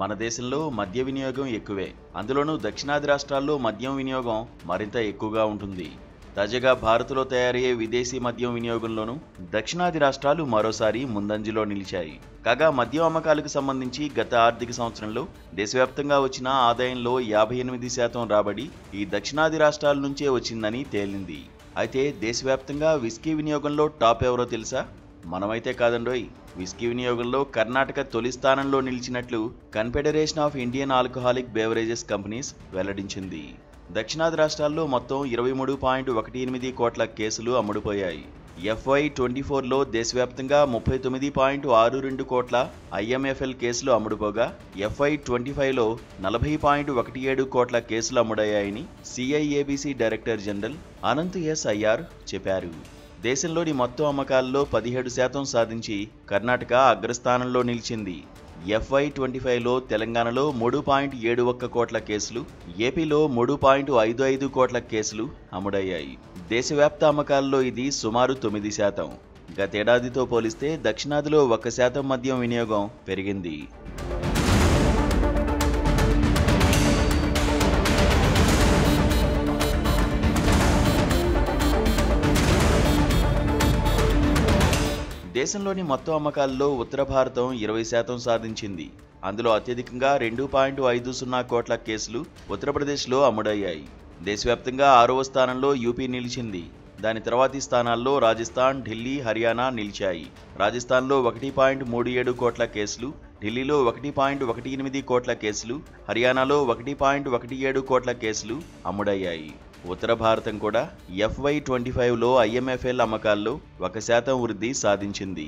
మన దేశంలో మద్య వినియోగం ఎక్కువే. అందులోనూ దక్షిణాది రాష్ట్రాల్లో మద్యం వినియోగం మరింత ఎక్కువగా ఉంటుంది. తాజాగా భారత్లో తయారయ్యే విదేశీ మద్యం వినియోగంలోనూ దక్షిణాది రాష్ట్రాలు మరోసారి ముందంజలో నిలిచాయి. కాగా మద్యం అమ్మకాలకు సంబంధించి గత ఆర్థిక సంవత్సరంలో దేశవ్యాప్తంగా వచ్చిన ఆదాయంలో 58% రాబడి ఈ దక్షిణాది రాష్ట్రాల నుంచే వచ్చిందని తేలింది. అయితే దేశవ్యాప్తంగా విస్కీ వినియోగంలో టాప్ ఎవరో తెలుసా? మనమైతే కాదండోయ్. విస్కీ వినియోగంలో కర్ణాటక తొలి స్థానంలో నిలిచినట్లు confederation of Indian alcoholic beverages companies వెల్లడించింది. దక్షిణాది రాష్ట్రాల్లో మొత్తం 23.18 కోట్ల కేసులు అమ్ముడుపోయాయి. FY24లో దేశవ్యాప్తంగా 39.62 కోట్ల IMFL కేసులు అమ్ముడుపోగా FY25లో 40.17 కోట్ల కేసులు అమ్ముడయ్యాయని CIABC director general Anant Iyer చెప్పారు. దేశంలోని మొత్తం అమ్మకాల్లో 17% సాధించి కర్ణాటక అగ్రస్థానంలో నిలిచింది. FY25లో తెలంగాణలో 3.71 కోట్ల కేసులు, ఏపీలో 3.55 కోట్ల కేసులు అమ్ముడయ్యాయి. దేశవ్యాప్త అమ్మకాల్లో ఇది సుమారు 9%. గతేడాదితో పోలిస్తే దక్షిణాదిలో 1% మద్యం వినియోగం పెరిగింది. దేశంలోని మొత్తం అమ్మకాల్లో ఉత్తర భారతం 20% సాధించింది. అందులో అత్యధికంగా 2.50 కోట్ల కేసులు ఉత్తరప్రదేశ్లో అమ్ముడయ్యాయి. దేశవ్యాప్తంగా 6వ స్థానంలో యూపీ నిలిచింది. దాని తర్వాతి స్థానాల్లో రాజస్థాన్, ఢిల్లీ, హర్యానా నిలిచాయి. రాజస్థాన్లో 1.37 కోట్ల కేసులు, ఢిల్లీలో 1.18 కోట్ల కేసులు, హర్యానాలో 1.17 కోట్ల కేసులు అమ్ముడయ్యాయి. ఉత్తర భారతం కూడా FY25లో IMFL అమ్మకాల్లో 1% వృద్ధి సాధించింది.